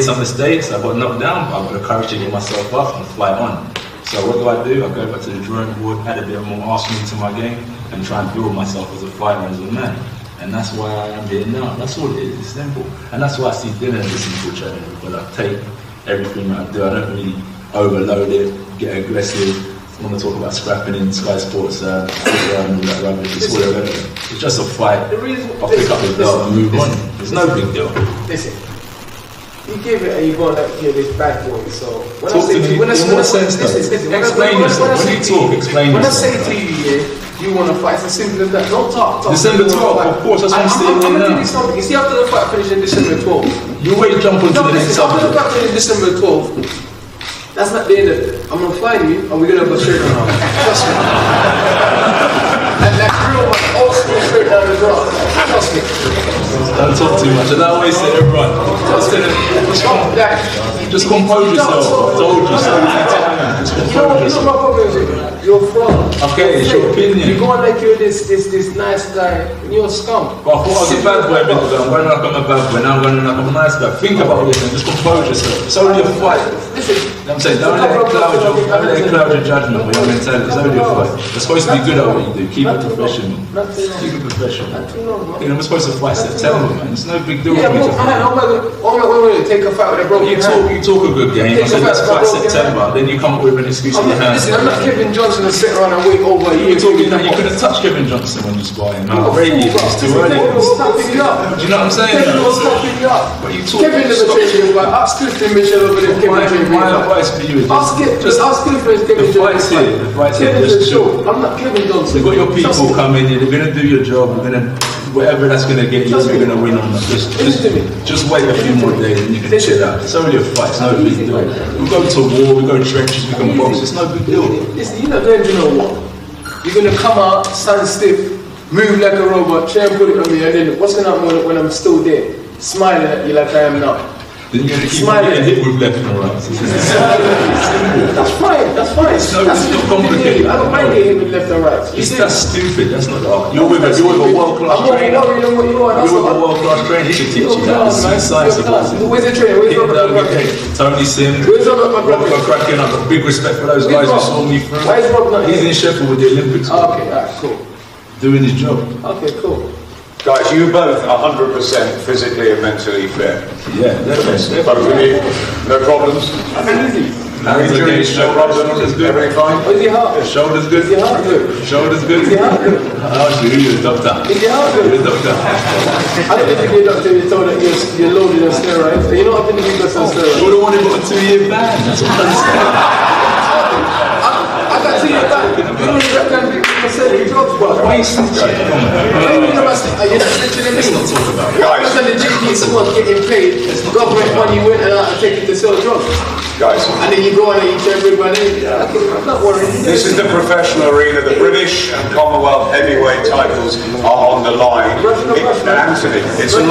some mistakes, I got knocked down, but I've got the courage to get myself up and fight on. So what do? I go back to the drawing board, add a bit more arsenal to my game, and try and build myself as a fighter, as a man. And that's why I am here now. That's all it is, it's simple. And that's why I see Dillian as a simple challenger, but I take everything that I do, I don't really overload it, get aggressive. I want to talk about scrapping in Sky Sports, all that rubbish. It's all irrelevant. It's just a fight. I'll pick up the belt and move on. It's no big deal. Listen, you give it and you go like you're this bad boy. So when talk I say to you, explain yourself. When you talk, explain yourself. When I say to you, yeah, you want to fight, it's as simple as that. Don't talk. December 12th, of course, that's what I'm saying. I'm going to tell you something. You see, after the fight finished in December 12th, you wait, jump onto the next subject. After the fight finished in December 12th, that's not the end of it. I'm going to find you and we're going to go straight around. Trust me. And that real one, old school straight down the draw. Trust me. Don't talk too much. And I always say to everyone, just compose yourself. I told you so. You know what my problem is? You're fraud. Okay, it's your opinion. You're going like you're this nice guy, and you're a scum. But I thought I was a bad boy a minute ago. I'm going like I'm a bad boy, now I'm going like I'm a nice guy. Think about this and just compose yourself. It's only a fight. Listen, I'm saying, don't let it cloud your judgment with your mentality. It's only a fight. You're supposed to be good at what you do. Keep it professional. Keep it professional. You know, we're supposed to fight September, man. It's no big deal for me to fight. I'm take a fight with a broken hand. You talk a good game. I said, let's fight September. Then you come up with an excuse in your hands. Listen, I'm not Kevin Johnson and sit around and wait over a year. You could have touched Kevin Johnson when you spar him. It's too early. Do you know what I'm saying? Kevin was stopping me up. But you talk. Kevin never changed me, but ask Clifton Mitchell over there. My advice for you is ask Clifton if Kevin Johnson. The fight's here. Just chill. I'm not Kevin Johnson. You've got your people coming in. They're going to do your job. You're going to, whatever that's going to get you, you're going to win on that. Just wait a few more days and you can chill out. It's only a fight. It's no big deal. We go to war. We go trenches. We can box. It's no big deal. Listen, you're not going to know what. You're going to come out, stand stiff, move like a robot, try and put it on me, and then what's going to happen when I'm still there? Smiling at you like I am now. Then you're going to keep getting hit with left and right. That's fine, that's fine. It's not complicated. I don't mind getting hit with left and right. That's stupid, that's not art. You're with a world-class trainer. You're with a world-class trainer, he can teach you that. Where's the trainer? Where's Robert McCracken? Tony Sim. Where's Robert McCracken? I've got big respect for those guys who saw me through. Why is Robert? He's in Sheffield with the Olympics. Okay, alright, cool. Doing his job. Okay, cool. Guys, you both 100% physically and mentally fit. Yeah, definitely. Both of you, no problems. Easy. Injuries, no problems. Everything fine? Is your heart? Shoulders good. Is your heart good? Shoulders good. Is your heart good? Oh, you're a doctor. Is your heart good? You're a doctor. I don't think you're a doctor. You're told that you're loaded on steroids. You know what I think you got some steroids? You're the one who got a 2-year ban. That's what I'm saying. I got 2 years back. You know that kind of thing. I said you drugs, bro. Why are you snitching? You're not snitching in me. Let's not talk about it. Guys, the GP squad getting paid. Government money went and I take it to sell drugs. Guys, And then you go and you tell everybody, I'm not worried. this is the professional arena. The British and Commonwealth heavyweight titles are on the line. Anthony, it's a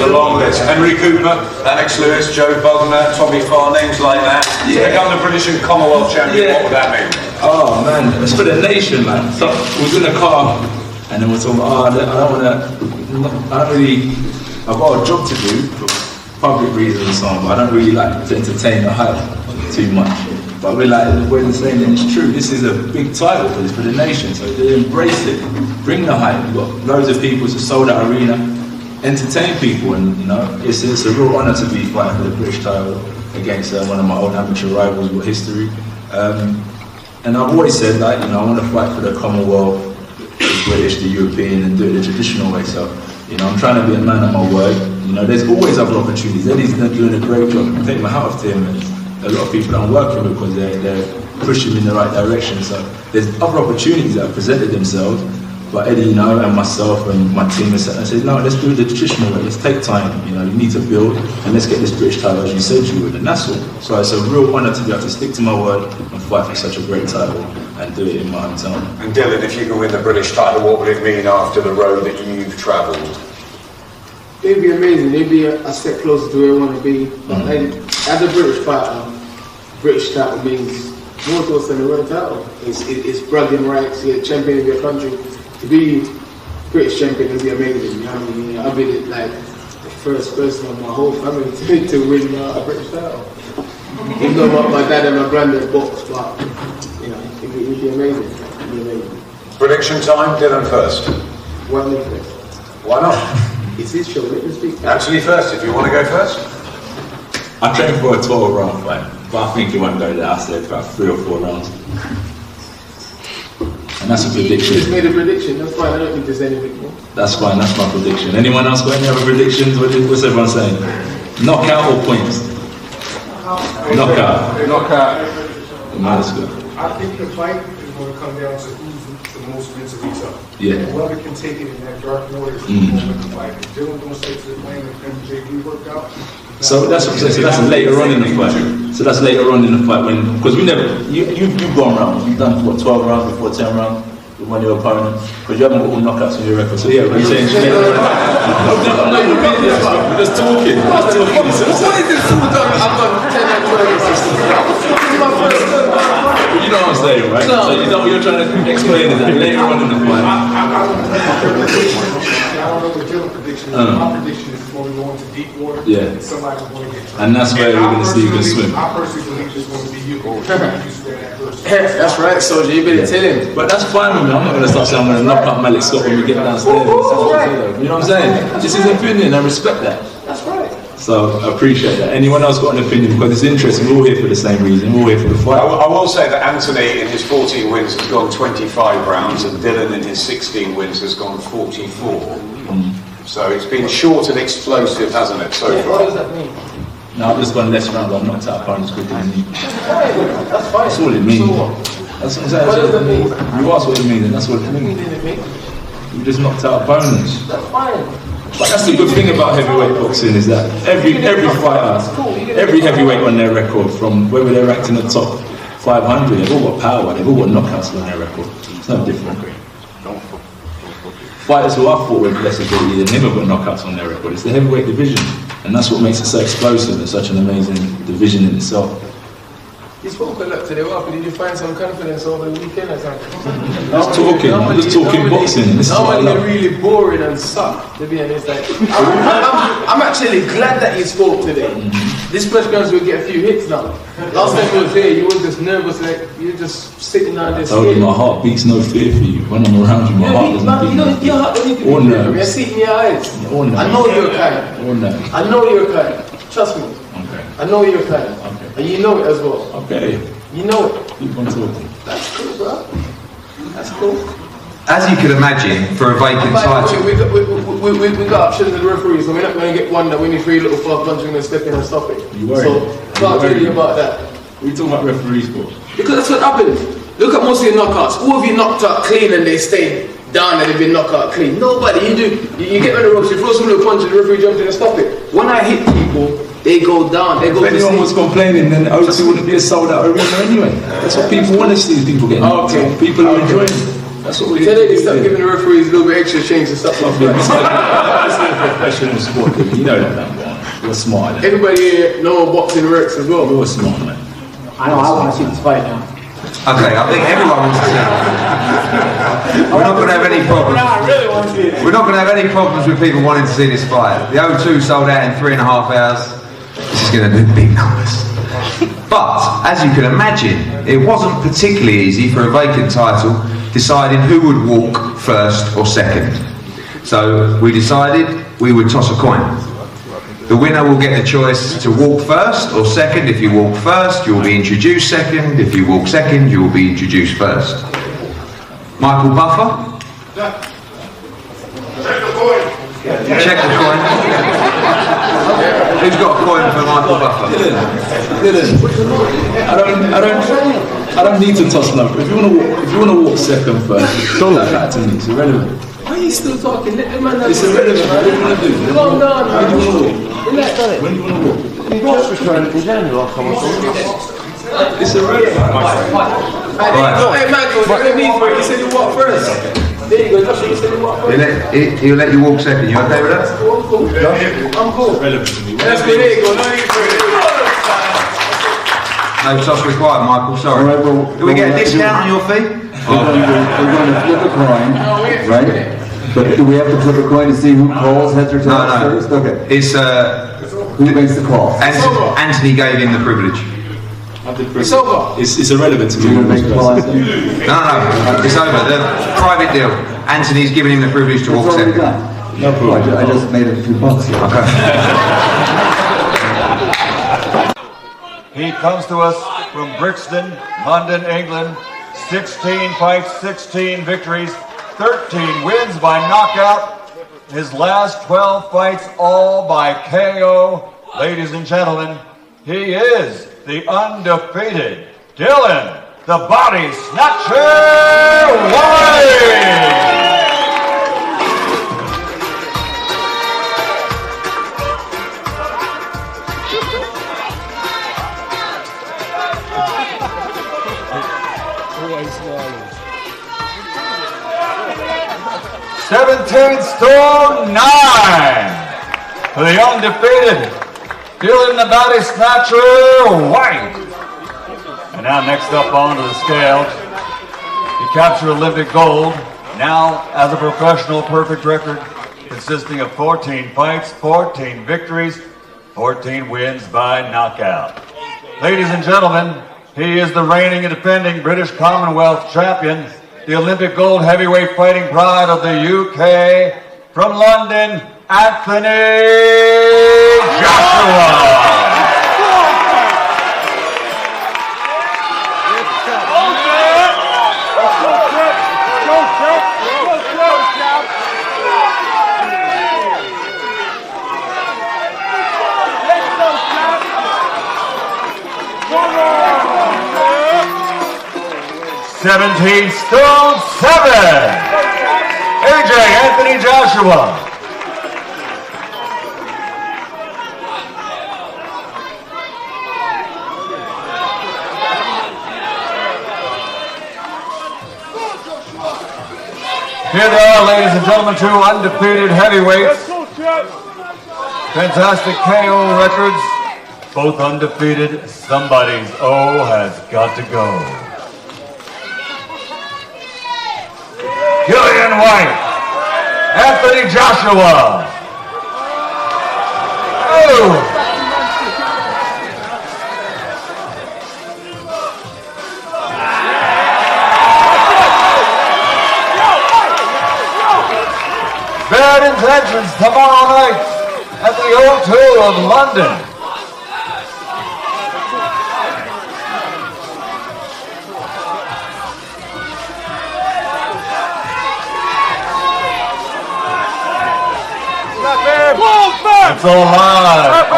long list. Henry Cooper, Lennox Lewis, Joe Bugner, Tommy Farr, names like that. To become the British and Commonwealth champion, what would that mean? Oh man, it's for the nation, man. So we was in the car and then we're talking about, I've got a job to do for public reasons and so on, but I don't really like to entertain the hype too much. But we're the same, and it's true. This is a big title for the nation, so they embrace it. Bring the hype. We've got loads of people to sold out arena, entertain people, and you know, it's a real honour to be fighting for the British title against one of my old amateur rivals with history. And I've always said, like, you know, I want to fight for the Commonwealth, the British, the European, and do it the traditional way. So, you know, I'm trying to be a man of my word. You know, there's always other opportunities. Eddie's doing a great job. I take my hat off to him, and a lot of people that I'm working with because they're pushing me in the right direction. So there's other opportunities that have presented themselves. But Eddie, you know, and myself and my team have said, no, let's do it the traditional way. Let's take time. You know, you need to build, and let's get this British title as you said you would, and that's all. So it's a real honour to be able to stick to my word and fight for such a great title and do it in my hometown. And Dillian, if you can win the British title, what would it mean after the road that you've travelled? It'd be amazing. It'd be a step closer to where I want to be. Like, as a British fighter, British title means more to us than the world title. It's bragging rights. You're champion of your country. To be British champion would be amazing. You know what I mean? I've been like first person of my whole family to win a British title. Even though my dad and my granddad boxed, but you know, it'd be amazing. It'd be amazing. Prediction time, Dylan first. Why not first? Why not? It's his show, let me speak. Anthony first, if you want to go first. I trained for a 12-round fight, but I think it won't go there. I said about 3 or 4 rounds. And that's a prediction. You just made a prediction, that's fine, I don't think there's anything more. That's fine, that's my prediction. Anyone else got any other predictions? What's everyone saying? Knockout or points? Knockout. Knockout. Let's go. I think the fight is going to come down to who's the most mentally tough. Yeah. Whoever can take it in that dark water is going to fight. If Dylan going to stay to the lane and MJD work out. So that's what I'm saying. So that's later on in the fight. So that's later on in the fight when, because we never, you've gone rounds. You've done what, 12 rounds before 10 rounds with one of your opponents, but you haven't got all knockouts in your record. So yeah, we're saying. We're just talking. What is this? I've done 10 and 12. You know what I'm saying, right? No. So you know what you're trying to explain is that later on in the fight. I don't know what Dylan's prediction is. My prediction is going to go into deep water. Yeah. And somebody's going to get drowned. And that's where we're going to see you can swim. I personally believe it's going to be you. That's right, soldier, you better tell him. But that's fine with me. I'm not going to start saying I'm going to knock out Malik Scott when we get downstairs. You know what I'm saying? This is opinion. I respect that. That's right. So I appreciate that. Anyone else got an opinion? Because it's interesting. We're all here for the same reason. We're all here for the fight. I will say that Anthony in his 14 wins has gone 25 rounds and Dylan in his 16 wins has gone 44. So it's been short and explosive, hasn't it, so What far? does that mean? No, I've just gone less rounds. I've knocked out opponents quicker than you. That's fine. That's all it means. So what? That's what I'm saying. What does it mean? You asked what it means, and that's what it means. You just knocked out opponents. That's fine. But that's the good thing about heavyweight boxing is that every fighter, every heavyweight on their record, from whether they're ranked in the top 500, they've all got power, they've all got knockouts on their record. It's no different. Fighters who I fought with less ability than him have got knockouts on their record. It's the heavyweight division, and that's what makes it so explosive and such an amazing division in itself. You spoke a lot today, but did you find some confidence over the weekend or something? I'm just talking boxing. This is what I Normally love. they're really boring and suck, to be honest. Like, I'm actually glad that you spoke today. This press conference will get a few hits now. Last time you was there, you were just nervous, like you were just sitting down there I told you my heart beats no fear for you. When I'm around you, my heart doesn't beat no fear. Your heart doesn't Or beat no nerves. fear. I see it in your eyes. Or nerves. I know you're kind. Or no. I know you're kind. Trust me. Okay. I know you're kind. Okay. And you know it as well. Okay. You know it. Keep on talking. That's cool, bro. That's cool. As you can imagine, for a vacant By the title, way, we got options with the referees, so we're not going to get one that we need 3 little fast punches, we're going to step in and stop it. You worried? So, talk to you about that. What are you talking about referees for? Because that's what happens. Look at most of your knockouts. Who have you knocked out clean and they stayed down and they've been knocked out clean? Nobody. You get on the ropes, you throw some little punches, the referee jumps in and stop it. When I hit people, they go down. They go If to anyone was sleep. complaining, then O2 wouldn't be a sold out arena anyway. That's what people want to see, people getting knocked out. People are enjoying it. That's what we Tell them to do. stop giving the referees a little bit extra change and stuff like This that. is a professional sport, you know that, man. You're smart. Then. Everybody here know boxing works as well. You're smart, man. I know, I want to see this fight now. okay, I think everyone wants to see it. We're not going to have any problems. I really want to see it. We're not going to have any problems with people wanting to see this fight. The O2 sold out in 3.5 hours. This is going to do big numbers. But, as you can imagine, it wasn't particularly easy for a vacant title deciding who would walk first or second. So we decided we would toss a coin. The winner will get the choice to walk first or second. If you walk first, you will be introduced second. If you walk second, you will be introduced first. Michael Buffer? Check the coin. Who's got a coin for Michael Buffer? Dylan, I don't need to toss no. If you want to walk second first, that to me, it's irrelevant. Why are you still talking? Let the man have It's irrelevant. What do you want to do? Calm down, How do you want to walk? Relax. When do you want to walk? It's irrelevant. Hey, Michael, what do you mean for it? You said you walk first. There you go, Joshua, you said you walk first. He'll let you walk second. You okay with that? I'm cool. I'm cool. Irrelevant to me. That's good, there you go. No need for it. No toss required, Michael. Sorry. Do we get a discount on your fee? We're going to flip a coin, right? But do we have to flip a coin to see who calls heads or tails No. first? Okay. It's Who makes the call? Anthony gave him the privilege. It's over. It's irrelevant to me. You're gonna make the call. No, it's over. The private deal. Anthony's giving him the privilege to walk It's already second. done. No problem. I just made it a few bucks here. Okay. He comes to us from Brixton, London, England. 16 fights, 16 victories, 13 wins by knockout. His last 12 fights all by KO. Ladies and gentlemen, he is the undefeated Dillian, the Body Snatcher Whyte! 17 stone 9 for the undefeated Dillian the Body Snatcher Whyte. And now next up onto the scale, he captured Olympic gold, now as a professional perfect record consisting of 14 fights, 14 victories, 14 wins by knockout. Ladies and gentlemen, he is the reigning and defending British Commonwealth champion, the Olympic gold heavyweight fighting pride of the UK, from London, Anthony Joshua. 17 stone 7. AJ Anthony Joshua. Here they are, ladies and gentlemen, two undefeated heavyweights. Fantastic KO records. Both undefeated. Somebody's O has got to go. Dillian Whyte, Anthony Joshua. Oh. Bad Intentions tomorrow night at the O2 of London. It's all live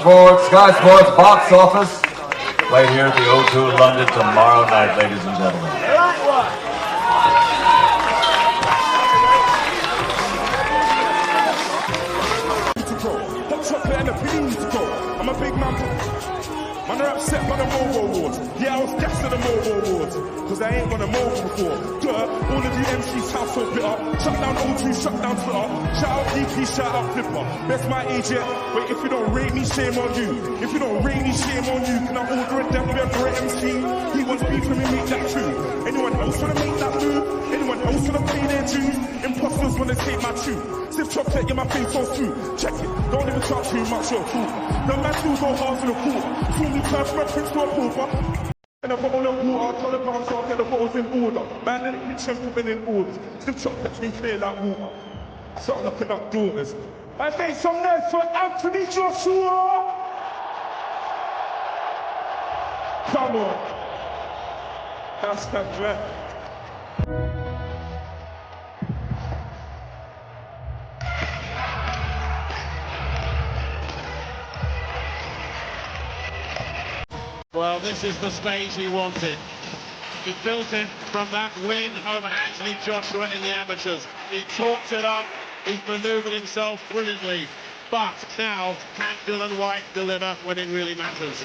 on Sky Sports box office right here at the O2 in London tomorrow night, ladies and gentlemen. Hot chocolate and a beans to go. I'm a big man. Man, are upset by the Mobile Awards. Yeah, I was gassed at the Mobile Awards. Cause I ain't won a mobile before. Duh, all of you MCs sound so bitter. Shut down O2, shut down Twitter. Shout out DP, shout out Flipper. Best my agent. Wait, if you don't rate me, shame on you. If you don't rate me, shame on you. Can I order a death beer for an MC? He wants beef from me, make that true. Anyone else wanna make that move? Anyone else wanna pay their dues? Imposters wanna take my tune. Sip chocolate in my face so through. Check it, don't even talk too much, you're cool. No man still go hard to the court. Fool me turn from a prince to a pauper. And a bottle of water, tell the bounce off, get the bottles in order. Man in the kitchen, put in orders. Sip chocolate, clean clear like water. Start knocking up daughters. I think some noise for Anthony Joshua. Come on. That's that right. Well, this is the stage he wanted. He built it from that win over Anthony Joshua in the amateurs. He talked it up, he's manoeuvred himself brilliantly. But now, can Dillian Whyte deliver when it really matters?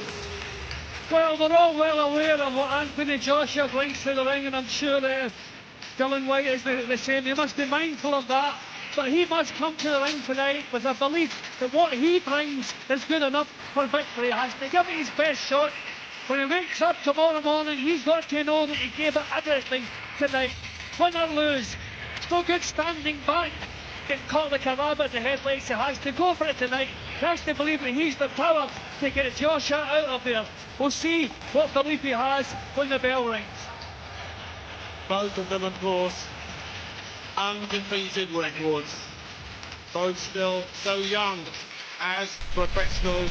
Well, they're all well aware of what Anthony Joshua brings to the ring, and I'm sure Dillian Whyte is the same. He must be mindful of that. But he must come to the ring tonight with a belief that what he brings is good enough for victory. He has to give it his best shot. When he wakes up tomorrow morning, he's got to know that he gave it everything tonight. Win or lose, It's no good standing back, getting caught like a rabbit in the headlights. He has to go for it tonight. He has to believe that he's the power to get Joshua out of there. We'll see what belief he has when the bell rings. Both of them, of course, undefeated records. Both still so young as professionals.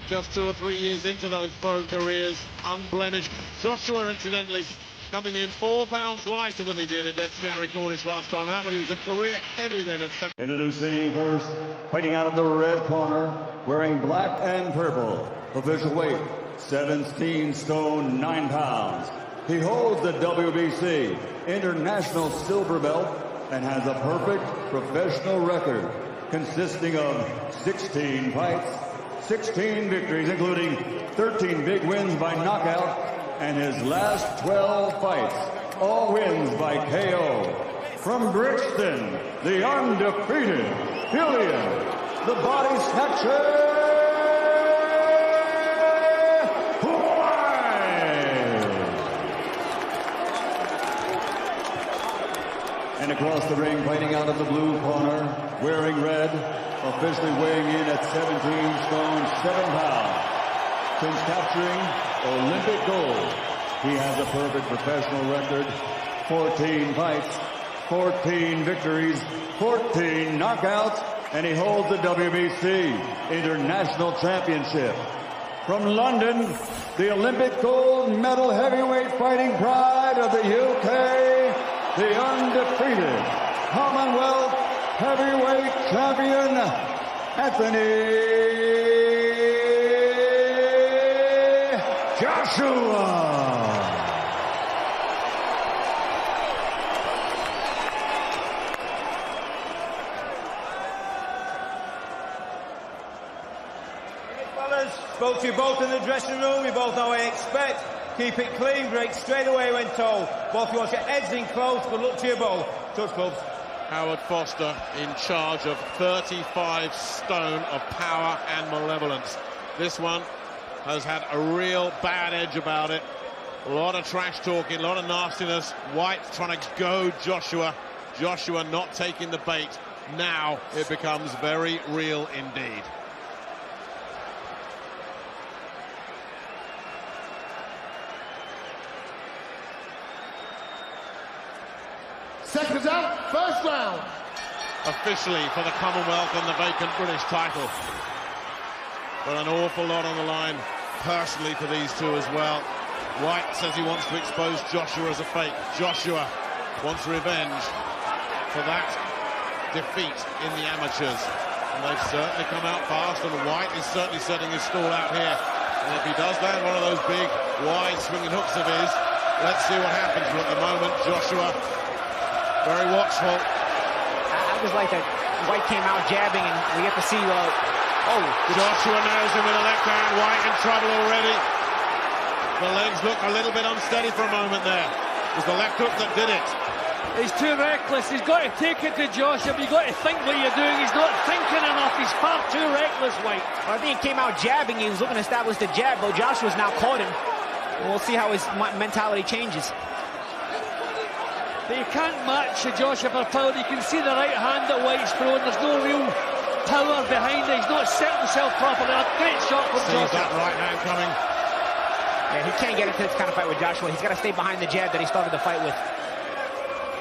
Just 2 or 3 years into those pro careers, unblemished. Joshua, incidentally, coming in 4 pounds lighter than he did at Death Valley Cornish last time out, but he was a career heavy then at 7. Introducing first, fighting out of the red corner, wearing black and purple. Official weight, 17 stone 9 pounds. He holds the WBC International Silver Belt and has a perfect professional record consisting of 16 fights, 16 victories, including 13 big wins by knockout, and his last 12 fights, all wins by KO. From Brixton, the undefeated Dillian, the body snatcher, and across the ring, fighting out of the blue corner, wearing red, officially weighing in at 17 stone 7 pounds. Since capturing Olympic gold, he has a perfect professional record, 14 fights, 14 victories, 14 knockouts, and he holds the WBC International Championship. From London, the Olympic gold medal heavyweight fighting pride of the UK, the undefeated Commonwealth heavyweight champion, Anthony Joshua. Fellas, spoke to you both in the dressing room. You both know what I expect. Keep it clean, break straight away when told. Both you want your heads in close. Good luck to you both. Touch clubs. Howard Foster in charge of 35 stone of power and malevolence. This one has had a real bad edge about it. A lot of trash talking, a lot of nastiness. Whyte trying to go Joshua. Joshua not taking the bait. Now it becomes very real indeed. Seconds out, first round. Officially for the Commonwealth and the vacant British title. But an awful lot on the line personally for these two as well. Whyte says he wants to expose Joshua as a fake. Joshua wants revenge for that defeat in the amateurs. And they've certainly come out fast, and Whyte is certainly setting his stall out here. And if he does land one of those big, wide swinging hooks of his, let's see what happens. But at the moment, Joshua very watchful. I was like that. Whyte came out jabbing, and we get to see. Joshua nails him with a left hand. Whyte in trouble already. The legs look a little bit unsteady for a moment there. It was the left hook that did it. He's too reckless. He's got to take it to Joshua, but you've got to think what you're doing. He's not thinking enough. He's far too reckless, Whyte. Well, I think he came out jabbing. He was looking to establish the jab, though Joshua's now caught him. And we'll see how his mentality changes. But you can't match Joshua for power. You can see the right hand that Whyte's throwing. There's no real power behind it. He's not set himself properly. A great shot from Joshua. That right hand coming. Yeah, he can't get into this kind of fight with Joshua. He's got to stay behind the jab that he started the fight with.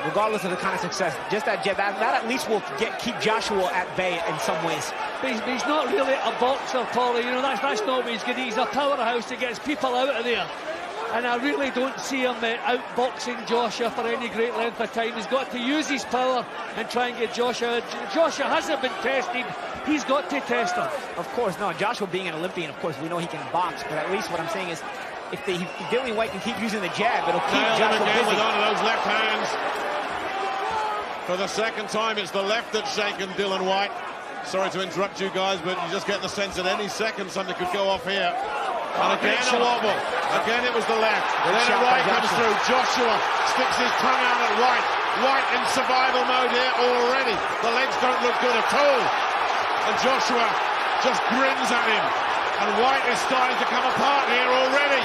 Regardless of the kind of success, just that jab, that at least will keep Joshua at bay in some ways. But he's not really a boxer, Paulie. You know, that's not what he's good. He's a powerhouse that gets people out of there. And I really don't see him outboxing Joshua for any great length of time. He's got to use his power and try and get Joshua. Joshua hasn't been tested. He's got to test him. Of course, no. Joshua being an Olympian, of course, we know he can box. But at least what I'm saying is, if Dillian Whyte can keep using the jab, it'll keep Joshua busy. With one of those left hands. For the second time, it's the left that's shaken Dillian Whyte. Sorry to interrupt you guys, but you just get the sense that any second something could go off here. And again a wobble. Again it was the left. And then the right comes through. Joshua sticks his tongue out at Whyte. Whyte in survival mode here already. The legs don't look good at all. And Joshua just grins at him. And Whyte is starting to come apart here already.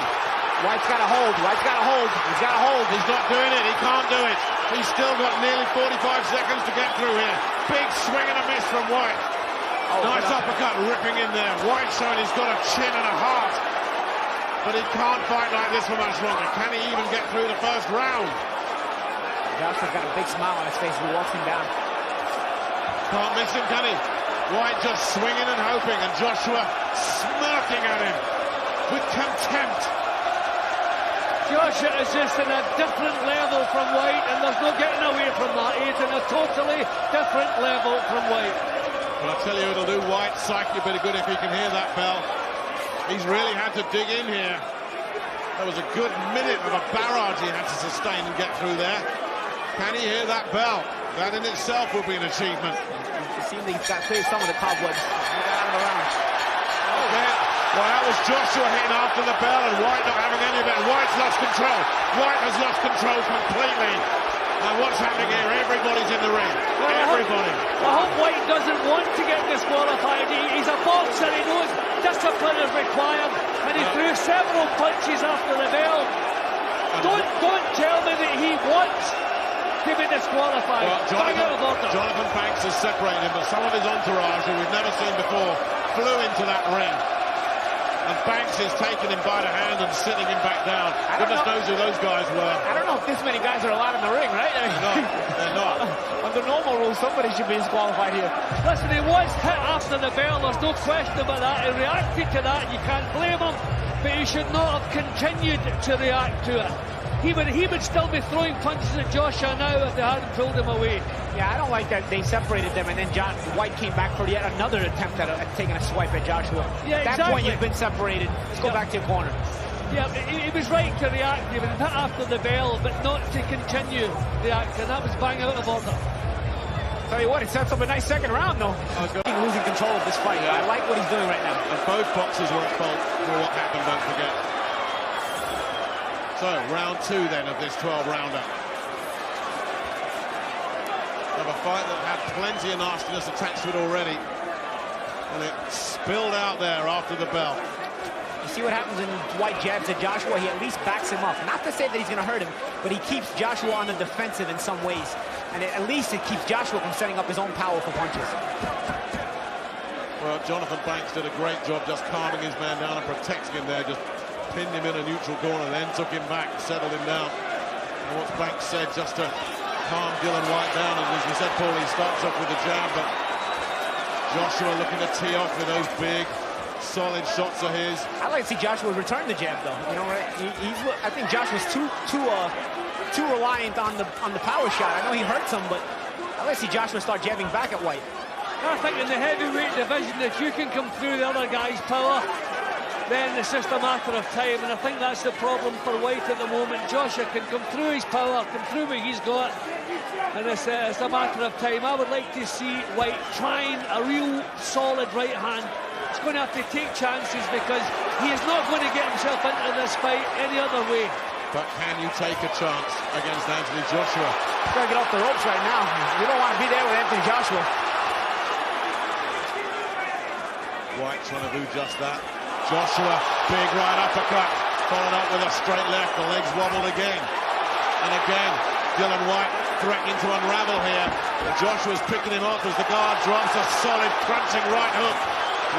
White's got to hold. White's got to hold. He's got to hold. He's not doing it. He can't do it. He's still got nearly 45 seconds to get through here. Big swing and a miss from White. Nice uppercut ripping in there. White showing he's got a chin and a heart. But he can't fight like this for much longer. Can he even get through the first round? Joshua's got a big smile on his face as he walks him down. Can't miss him, can he? White just swinging and hoping, and Joshua smirking at him with contempt. Joshua is just in a different level from White, and there's no getting away from that. He's in a totally different level from White. Well, I tell you, it'll do White's psyche a bit of good if he can hear that bell. He's really had to dig in here. That was a good minute of a barrage he had to sustain and get through there. Can he hear that bell? That in itself will be an achievement. It seems he's got clear some of the cobwebs. He got out of the round. Okay. Well, that was Joshua hitting after the bell and White not having any of it. White's lost control. White has lost control completely. And what's happening here? Everybody's in the ring. Everybody. I hope White doesn't want to get disqualified. He's a boxer. He knows discipline is required. And he threw several punches after the bell. Don't tell me that he wants to be disqualified. Well, Jonathan Banks has separated him, but some of his entourage, who we've never seen before, flew into that ring. And Banks is taking him by the hand and sitting him back down. Goodness knows who those guys were. I don't know if this many guys are allowed in the ring, right? They're not. Under normal rules, somebody should be disqualified here. Listen, he was hit after the bell. There's no question about that. He reacted to that. You can't blame him. But he should not have continued to react to it. He would still be throwing punches at Joshua now if they hadn't pulled him away. Yeah, I don't like that they separated them and then White came back for yet another attempt at taking a swipe at Joshua. Yeah, at that point, you've been separated. Let's go back to your corner. Yeah, he was right to react. He was hit after the bell, but not to continue reacting. That was bang out of order. Tell you what, it sets up a nice second round, though. He's losing control of this fight. Yeah. I like what he's doing right now. And both boxers were at fault for what happened, don't forget. So, round 2 then of this 12-rounder. Of a fight that had plenty of nastiness attached to it already. And it spilled out there after the bell. You see what happens when White jabs at Joshua? He at least backs him up. Not to say that he's going to hurt him, but he keeps Joshua on the defensive in some ways. And at least it keeps Joshua from setting up his own powerful punches. Well, Jonathan Banks did a great job just calming his man down and protecting him there. Just pinned him in a neutral corner, then took him back, settled him down. And what Banks said, just to calm Dillian Whyte down, and as you said, Paul, he starts off with the jab, but Joshua looking to tee off with those big, solid shots of his. I like to see Joshua return the jab, though. You know, I think Joshua's too reliant on the power shot. I know he hurts him, but I like to see Joshua start jabbing back at White. I think in the heavyweight division, if you can come through the other guy's power, then it's just a matter of time, and I think that's the problem for White at the moment. Joshua can come through his power, come through what he's got, and it's a matter of time. I would like to see White trying a real solid right hand. He's going to have to take chances because he is not going to get himself into this fight any other way. But can you take a chance against Anthony Joshua? He's got to get off the ropes right now. You don't want to be there with Anthony Joshua. White trying to do just that. Joshua, big right uppercut, followed up with a straight left, the legs wobbled again. And again, Dillian Whyte threatening to unravel here. And Joshua's picking him off as the guard drops a solid, crunching right hook.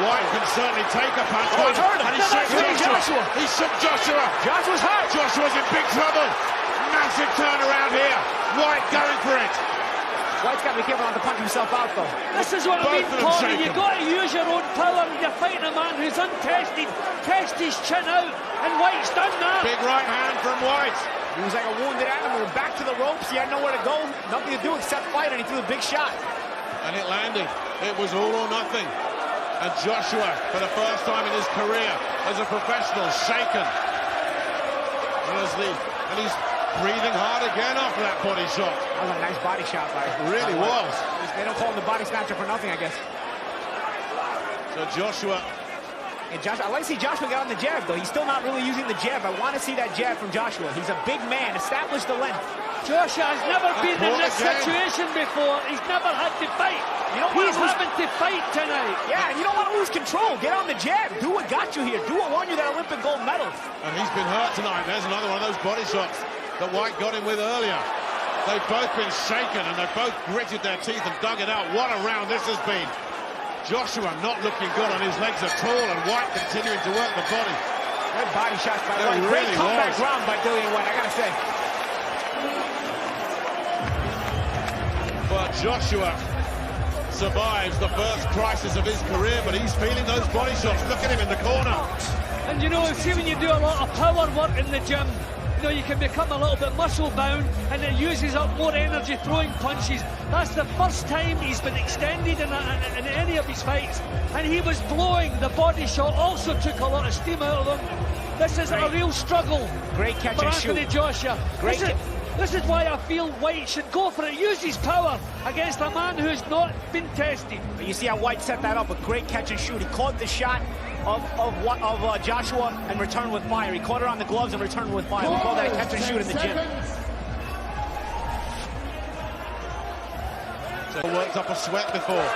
White can certainly take a punch. Oh, he's hurt him. And he shook Joshua. He shook Joshua. Joshua's hurt. Joshua's in big trouble. Massive turnaround here. White going for it. White's got to be careful not to punch himself out, though. This is what I mean, Paulie. You've got to use your own power. You're fighting a man who's untested. Test his chin out, and White's done that. Big right hand from White. He was like a wounded animal. Back to the ropes. He had nowhere to go. Nothing to do except fight, and he threw a big shot. And it landed. It was all or nothing. And Joshua, for the first time in his career as a professional, shaken. And he's breathing hard again after that body shot. That was a nice body shot by him. It really was. They don't call him the body snatcher for nothing, I guess. So Joshua. And I like to see Joshua get on the jab, though. He's still not really using the jab. I want to see that jab from Joshua. He's a big man. Establish the length. Joshua has never been in this situation before. He's never had to fight. You don't He's having to fight tonight. Yeah, and you don't want to lose control. Get on the jab. Do what got you here. Do what won you that Olympic gold medal. And he's been hurt tonight. There's another one of those body shots that White got him with earlier. They've both been shaken and they've both gritted their teeth and dug it out. What a round this has been. Joshua not looking good on his legs at all, and White continuing to work the body. Great body shots by There White. really Great comeback was. round by Dillian Whyte, I gotta say. But Joshua survives the first crisis of his career, but he's feeling those body shots. Look at him in the corner. And you know, see, when you do a lot of power work in the gym, you know, you can become a little bit muscle bound and it uses up more energy throwing punches. That's the first time he's been extended in any of his fights, and he was blowing. The body shot also took a lot of steam out of him. This is a real struggle. Great catch for and Anthony shoot. Joshua. This is why I feel White should go for it. Use his power against a man who's not been tested. You see how White set that up, a great catch and shoot. He caught the shot of Joshua and returned with fire. He caught it on the gloves and returned with fire. We call that a catch and shoot in the gym. So worked up a sweat before.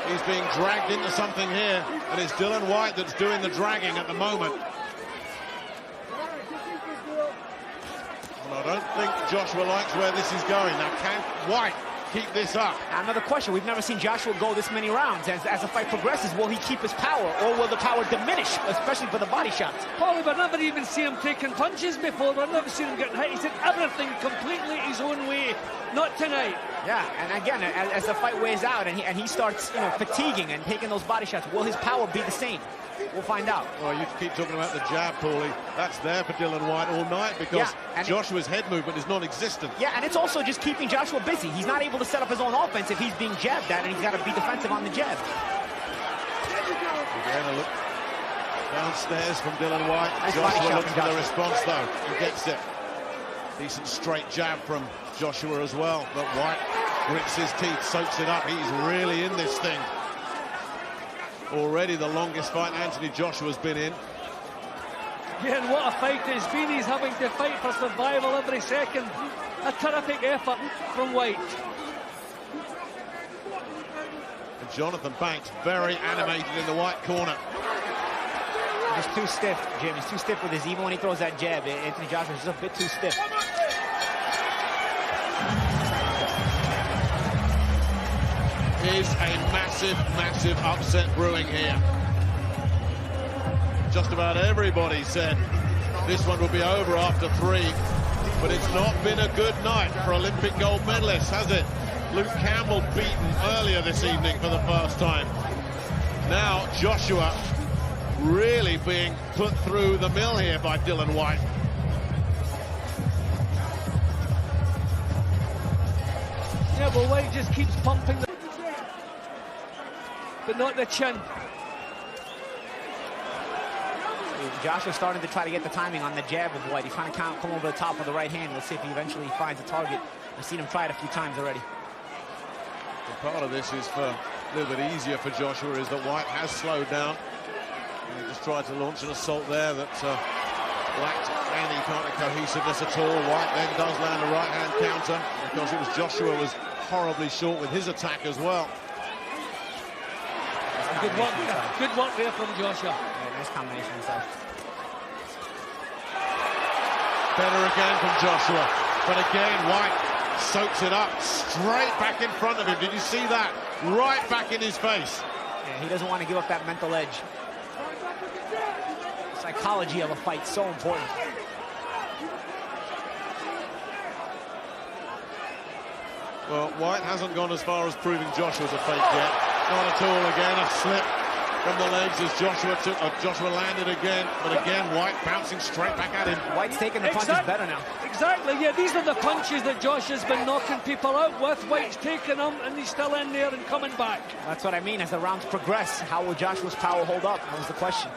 He's being dragged into something here, and it's Dillian Whyte that's doing the dragging at the moment. I don't think Joshua likes where this is going. Now, can Whyte keep this up? Another question. We've never seen Joshua go this many rounds. As the fight progresses, will he keep his power, or will the power diminish, especially for the body shots? Paulie, we've never even seen him taking punches before. We've never seen him getting hit. He did everything completely his own way. Not tonight. Yeah, and again, as the fight wears out and he starts, fatiguing and taking those body shots, will his power be the same? We'll find out. Well, you keep talking about the jab, Paulie. That's there for Dillian Whyte all night because Joshua's head movement is non-existent. Yeah, and it's also just keeping Joshua busy. He's not able to set up his own offense if he's being jabbed at, and he's got to be defensive on the jab. Again, a look downstairs from Dillian Whyte. Nice body Joshua shot looks from for the Joshua. response, though. He gets it. Decent straight jab from Joshua as well, but Whyte grits his teeth, soaks it up. He's really in this thing. Already the longest fight Anthony Joshua's been in. Yeah, and what a fight it's been. He's having to fight for survival every second. A terrific effort from Whyte. And Jonathan Banks very animated in the Whyte corner. He's too stiff, Jim. He's too stiff with his, even when he throws that jab. Anthony Joshua's just a bit too stiff. Is a massive, massive upset brewing here. Just about everybody said this one will be over after 3, but it's not been a good night for Olympic gold medalists, has it? Luke Campbell beaten earlier this evening for the first time. Now Joshua really being put through the mill here by Dillian Whyte. Yeah, but Whyte just keeps pumping the... but not the chin. Joshua's starting to try to get the timing on the jab of Whyte. He's trying to come over the top of the right hand. We'll see if he eventually finds a target. We've seen him try it a few times already. And part of this is for a little bit easier for Joshua is that Whyte has slowed down. And he just tried to launch an assault there that lacked any kind of cohesiveness at all. Whyte then does land a right-hand counter because it was Joshua was horribly short with his attack as well. Good work there from Joshua. Yeah, nice combination himself. Better again from Joshua, but again Whyte soaks it up straight back in front of him. Did you see that? Right back in his face. Yeah, he doesn't want to give up that mental edge. Psychology of a fight, so important. Well, Whyte hasn't gone as far as proving Joshua's a fake yet. Not at all. Again, a slip from the legs as Joshua landed again. But again, Whyte bouncing straight back at him. Whyte's taking the punches better now. Exactly, yeah, these are the punches that Joshua's been knocking people out with. Whyte's taking them and he's still in there and coming back. That's what I mean. As the rounds progress, how will Joshua's power hold up? That was the question.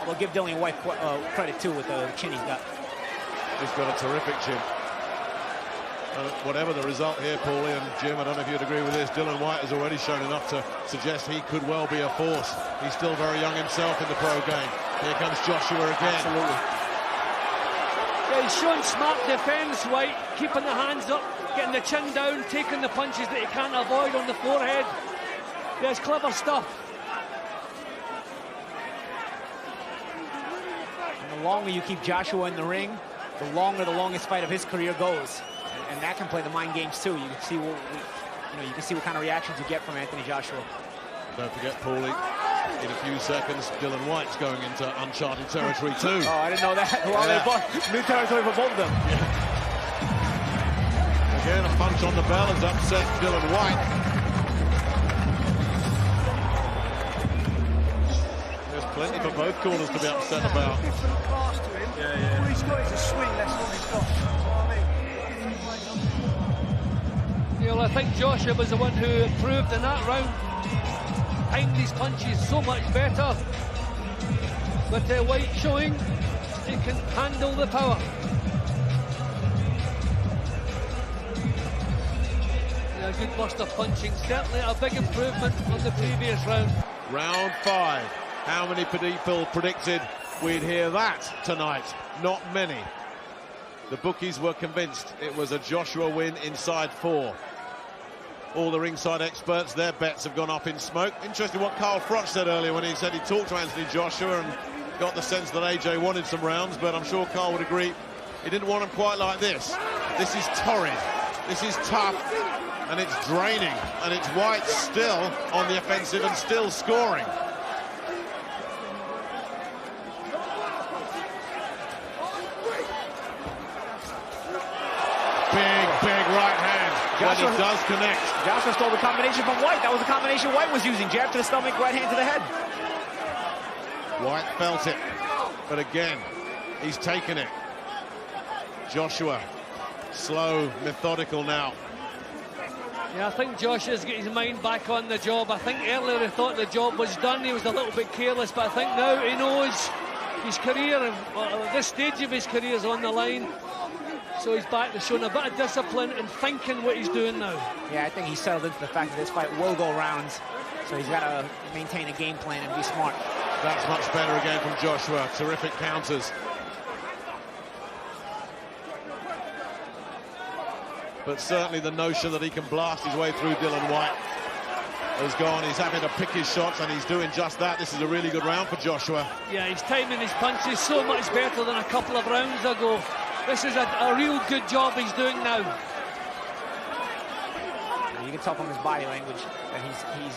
We'll give Dillian Whyte credit too with the chin he's got. He's got a terrific chin. Whatever the result here, Paulie and Jim, I don't know if you'd agree with this, Dillian Whyte has already shown enough to suggest he could well be a force. He's still very young himself in the pro game. Here comes Joshua again. Absolutely. Yeah, he's showing smart defense, Whyte, keeping the hands up, getting the chin down, taking the punches that he can't avoid on the forehead. Yeah, it's clever stuff. And the longer you keep Joshua in the ring, the longer the longest fight of his career goes. And that can play the mind games too. You can see what kind of reactions you get from Anthony Joshua. Don't forget, Paulie, in a few seconds, Dillian Whyte's going into uncharted territory too. Oh, I didn't know that. Well, they both new territory for both of them. Yeah. Again, a punch on the bell has upset Dillian Whyte. There's plenty for both corners to be upset about. All he's got is a swing, that's all he's got. Well, I think Joshua was the one who improved in that round. Timed his punches so much better. But Whyte showing he can handle the power. Yeah, good burst of punching. Certainly a big improvement on the previous round. Round 5. How many people predicted we'd hear that tonight? Not many. The bookies were convinced it was a Joshua win inside 4. All the ringside experts, their bets have gone up in smoke. Interesting what Carl Froch said earlier when he said he talked to Anthony Joshua and got the sense that AJ wanted some rounds, but I'm sure Carl would agree he didn't want them quite like this. This is torrid, this is tough, and it's draining, and it's Whyte still on the offensive and still scoring. Big right hand. Joshua, when it does connect. Joshua stole the combination from Whyte. That was the combination Whyte was using. Jab to the stomach, right hand to the head. Whyte felt it, but again, he's taken it. Joshua, slow, methodical now. Yeah, I think Joshua's got his mind back on the job. I think earlier he thought the job was done. He was a little bit careless, but I think now he knows his career, this stage of his career is on the line. So he's back to showing a bit of discipline and thinking what he's doing now. Yeah, I think he's settled into the fact that this fight will go rounds. So he's got to maintain a game plan and be smart. That's much better again from Joshua. Terrific counters. But certainly the notion that he can blast his way through Dillian Whyte has gone. He's having to pick his shots and he's doing just that. This is a really good round for Joshua. Yeah, he's timing his punches so much better than a couple of rounds ago. This is a real good job he's doing now. You can tell from his body language that he's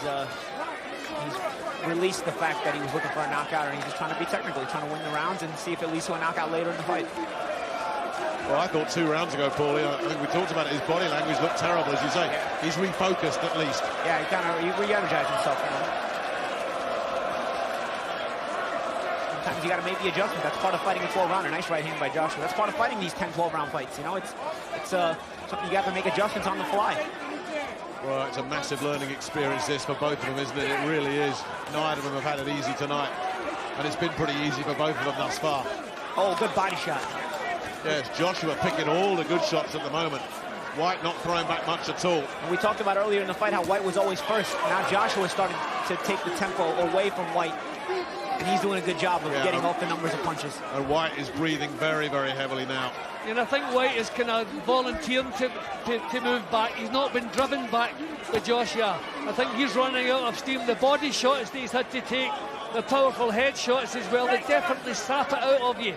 released the fact that he was looking for a knockout, and he's just trying to be technical, trying to win the rounds and see if it leads to a knockout later in the fight. Well, I thought 2 rounds ago, Paulie, I think we talked about it, his body language looked terrible, as you say. Yeah. He's refocused at least. Yeah, he re-energized himself. Sometimes you got to make the adjustment. That's part of fighting a 12-rounder. Nice right hand by Joshua. That's part of fighting these 10, 12-round fights. You know, it's something you got to make adjustments on the fly. Well, it's a massive learning experience this for both of them, isn't it? It really is. Neither of them have had it easy tonight, and it's been pretty easy for both of them thus far. Oh, good body shot. Yes, Joshua picking all the good shots at the moment. Whyte not throwing back much at all. And we talked about earlier in the fight how Whyte was always first. Now Joshua started to take the tempo away from Whyte. And he's doing a good job of getting off the numbers of punches. And Whyte is breathing very, very heavily now. And I think Whyte is kind of volunteering to move back. He's not been driven back with Joshua. I think he's running out of steam. The body shots that he's had to take, the powerful head shots as well, they definitely sap it out of you.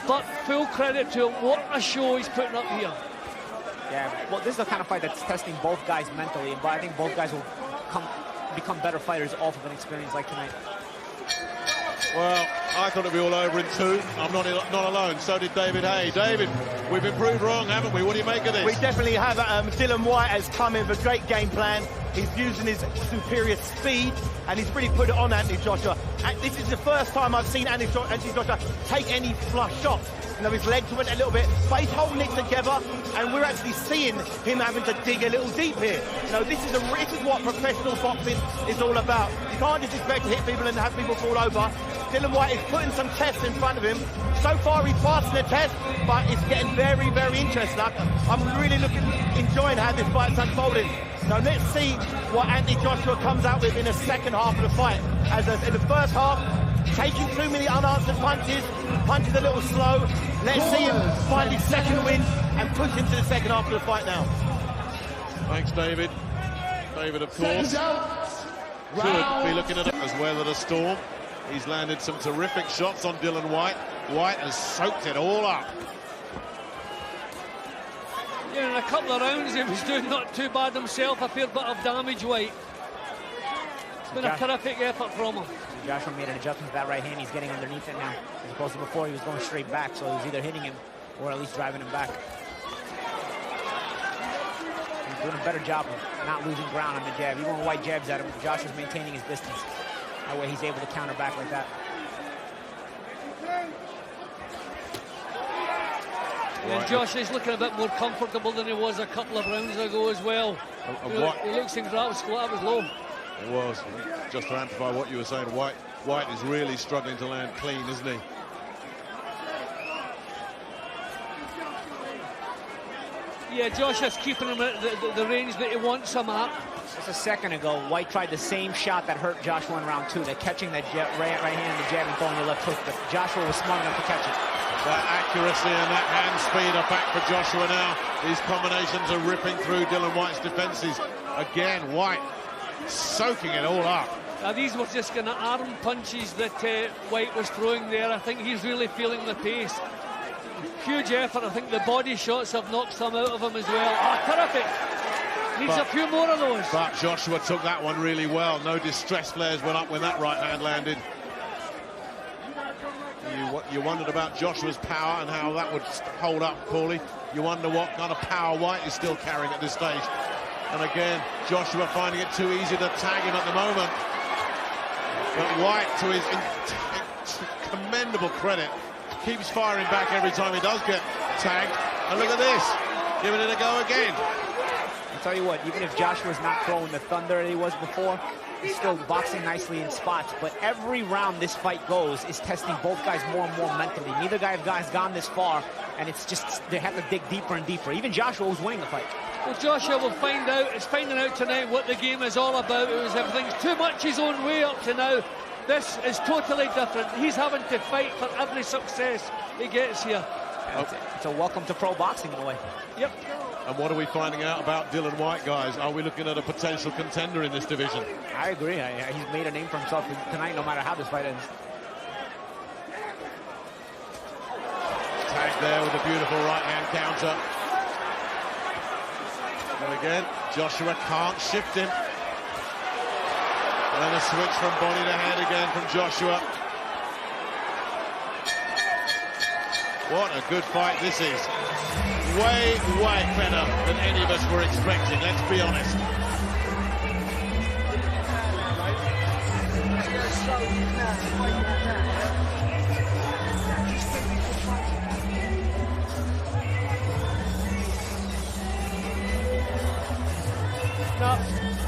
But full credit to him, what a show he's putting up here. Yeah, well, this is the kind of fight that's testing both guys mentally, but I think both guys will become better fighters off of an experience like tonight. Well, I thought it'd be all over in 2. I'm not alone. So did David Hay. David, we've been proved wrong, haven't we? What do you make of this? We definitely have. Dillian Whyte has come in with a great game plan. He's using his superior speed, and he's really put it on Anthony Joshua. And this is the first time I've seen Anthony Joshua take any flush shots. You know, his legs went a little bit, but he's holding it together, and we're actually seeing him having to dig a little deep here. You know, this is what professional boxing is all about. You can't just expect to hit people and have people fall over. Dillian Whyte is putting some tests in front of him. So far he's passing the test, but it's getting very, very interesting. I'm really enjoying how this fight's unfolding. Now let's see what Anthony Joshua comes out with in the second half of the fight. As in the first half, taking too many unanswered punches a little slow. Let's see him find his second win and push into the second half of the fight now. Thanks, David. David, of course, could be looking at it as well at a Storm. He's landed some terrific shots on Dillian Whyte. Whyte has soaked it all up. Yeah, in a couple of rounds he was doing not too bad himself, a fair bit of damage, Whyte. It's been a terrific effort from him. Joshua made an adjustment to that right hand. He's getting underneath it now. As opposed to before, he was going straight back, so he was either hitting him or at least driving him back. He's doing a better job of not losing ground on the jab. Even when Whyte jabs at him, Joshua's maintaining his distance. That way he's able to counter back like that. And Josh is looking a bit more comfortable than he was a couple of rounds ago as well. He looks in grab squat, was low. It was. Just to amplify what you were saying, Whyte is really struggling to land clean, isn't he? Yeah, Josh is keeping him at the range that he wants him at. Just a second ago, Whyte tried the same shot that hurt Joshua in round 2. They're catching that right hand, the jab, and throwing the left hook, but Joshua was smart enough to catch it. That accuracy and that hand speed are back for Joshua now. These combinations are ripping through Dillian Whyte's defences. Again, Whyte soaking it all up. Now these were just kind of arm punches that Whyte was throwing there. I think he's really feeling the pace. Huge effort. I think the body shots have knocked some out of him as well. Terrific. Needs a few more of those. But Joshua took that one really well. No distress flares went up when that right hand landed. You wondered about Joshua's power and how that would hold up, Paulie. You wonder what kind of power Whyte is still carrying at this stage. And again, Joshua finding it too easy to tag him at the moment. But Whyte, to his commendable credit, keeps firing back every time he does get tagged. And look at this, giving it a go again. I'll tell you what, even if Joshua's not throwing the thunder that he was before, he's still boxing nicely in spots. But every round this fight goes is testing both guys more and more mentally. Neither guy has gone this far, and it's just they have to dig deeper and deeper. Even Joshua was winning the fight. Well, Joshua will find out. It's finding out tonight what the game is all about. It was everything's too much his own way up to now. This is totally different. He's having to fight for every success he gets here. It's a welcome to pro boxing in a way. Yep. And what are we finding out about Dillian Whyte, guys? Are we looking at a potential contender in this division? I agree. He's made a name for himself tonight, no matter how this fight ends. Tagged there with a beautiful right-hand counter. And again, Joshua can't shift him. And then a switch from body to head again from Joshua. What a good fight this is. Way, way better than any of us were expecting, let's be honest. Now,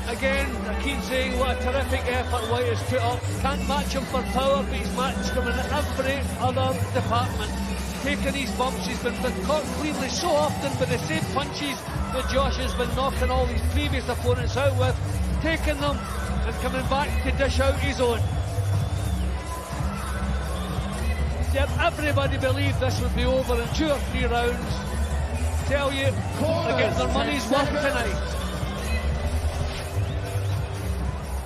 again, I keep saying what a terrific effort Whyte has put up. Can't match him for power, but he's matched him in every other department. Taking these bumps, he's been caught cleanly so often with the same punches that Josh has been knocking all these previous opponents out with, taking them and coming back to dish out his own. Yep, everybody believed this would be over in 2 or 3 rounds. Tell you, they're getting their money's worth tonight.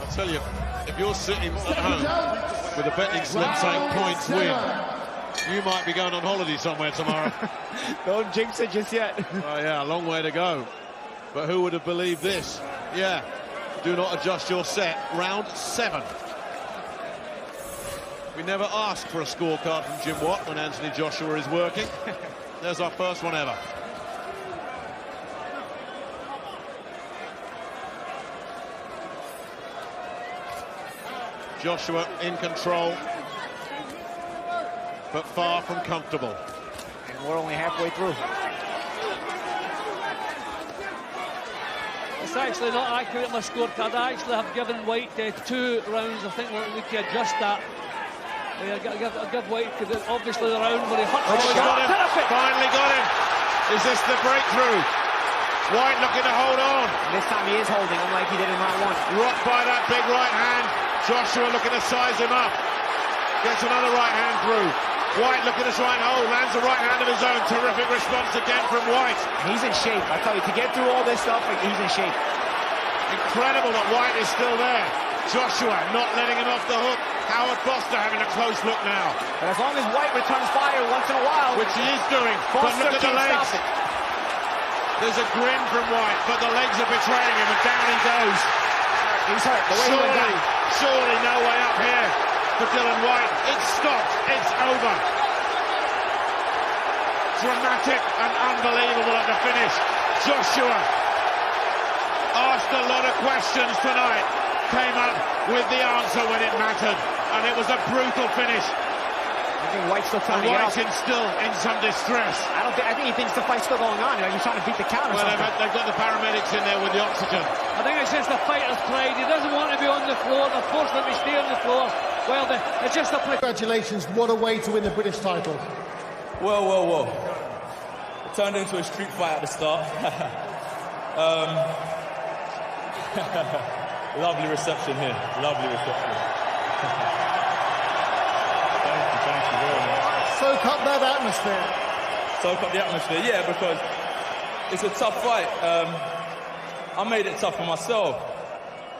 I'll tell you, if you're sitting at home with a betting slip saying points win, you might be going on holiday somewhere tomorrow. Don't jinx it just yet. Oh yeah, a long way to go. But who would have believed this? Yeah, do not adjust your set. Round 7. We never ask for a scorecard from Jim Watt when Anthony Joshua is working. There's our first one ever. Joshua in control, but far from comfortable. And we're only halfway through. It's actually not accurate, my scorecard. I actually have given Whyte 2 rounds. I think we can adjust that. I'll give Whyte, because obviously the round where he hurt got him. Finally got him. Is this the breakthrough? Whyte looking to hold on. This time he is holding, unlike he did in round 1. Rocked by that big right hand. Joshua looking to size him up. Gets another right hand through. Whyte looking to try and hold, lands a right hand of his own. Terrific response again from Whyte. He's in shape. I tell you, to get through all this stuff, he's in shape. Incredible that Whyte is still there. Joshua not letting him off the hook. Howard Foster having a close look now. But as long as Whyte returns fire once in a while, which he is doing, but look at the legs. There's a grin from Whyte, but the legs are betraying him, and down he goes. He's hurt. The way he went down. Surely no way up here for Dillian Whyte. It's stopped. It's over. Dramatic and unbelievable at the finish. Joshua asked a lot of questions tonight, came up with the answer when it mattered, and it was a brutal finish. I think White's still trying to get White's still in some distress. I think he thinks the fight's still going on. He's trying to beat the count or well, something. they've got the paramedics in there with the oxygen. I think it's just the fighter's pride. He doesn't want to be on the floor. They're forced to stay on the floor. Well, it's just a play. Congratulations. What a way to win the British title. Well. It turned into a street fight at the start. Lovely reception here. Lovely reception. Thank you very much. Soak up that atmosphere. Soak up the atmosphere, yeah, because it's a tough fight. I made it tough for myself,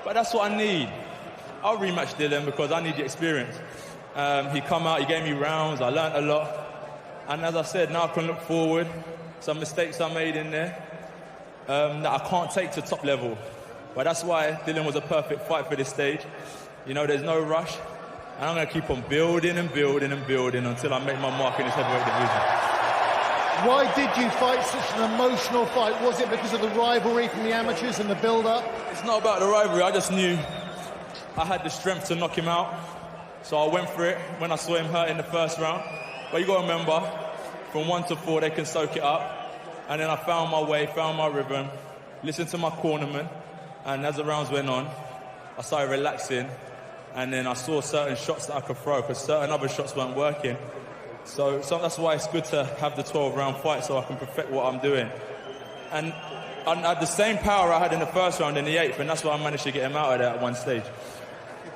but that's what I need. I'll rematch Dillian because I need the experience. He come out, he gave me rounds, I learned a lot. And as I said, now I can look forward. Some mistakes I made in there that I can't take to top level. But that's why Dillian was a perfect fight for this stage. You know, there's no rush. And I'm going to keep on building and building and building until I make my mark in this heavyweight division. Why did you fight such an emotional fight? Was it because of the rivalry from the amateurs and the build-up? It's not about the rivalry. I just knew I had the strength to knock him out. So I went for it when I saw him hurt in the first round. But you got to remember, from 1 to 4, they can soak it up. And then I found my way, found my rhythm, listened to my cornerman. And as the rounds went on, I started relaxing. And then I saw certain shots that I could throw because certain other shots weren't working. So that's why it's good to have the 12-round fight so I can perfect what I'm doing. And I had the same power I had in the first round in the 8th, and that's why I managed to get him out of there at one stage.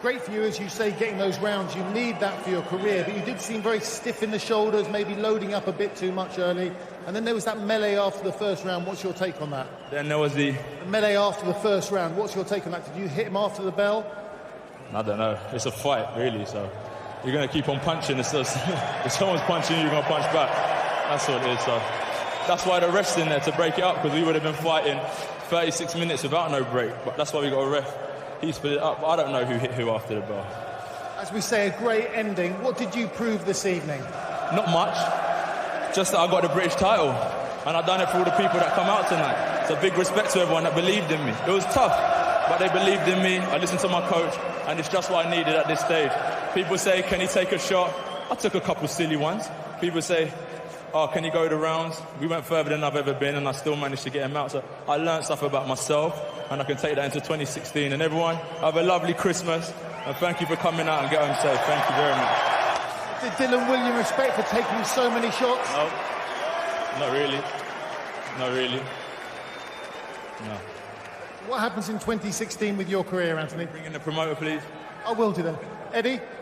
Great for you, as you say, getting those rounds. You need that for your career, but you did seem very stiff in the shoulders, maybe loading up a bit too much early. And then there was that melee after the first round. What's your take on that? Then there was the melee after the first round. What's your take on that? Did you hit him after the bell? I don't know. It's a fight, really, so you're going to keep on punching. If someone's punching you, you're going to punch back. That's what it is. So that's why the ref's in there, to break it up, because we would have been fighting 36 minutes without no break. But that's why we got a ref. He split it up. I don't know who hit who after the bell. As we say, a great ending. What did you prove this evening? Not much. Just that I got the British title. And I've done it for all the people that come out tonight. It's a big respect to everyone that believed in me. It was tough, but they believed in me. I listened to my coach, and it's just what I needed at this stage. People say, can he take a shot? I took a couple silly ones. People say, oh, can you go the rounds? We went further than I've ever been, and I still managed to get him out. So I learned stuff about myself, and I can take that into 2016. And everyone, have a lovely Christmas, and thank you for coming out and get home safe. Thank you very much. Did Dillian Whyte respect for taking so many shots? No, not really. Not really. No. What happens in 2016 with your career, Anthony? Bring in the promoter, please. I will do then. Eddie?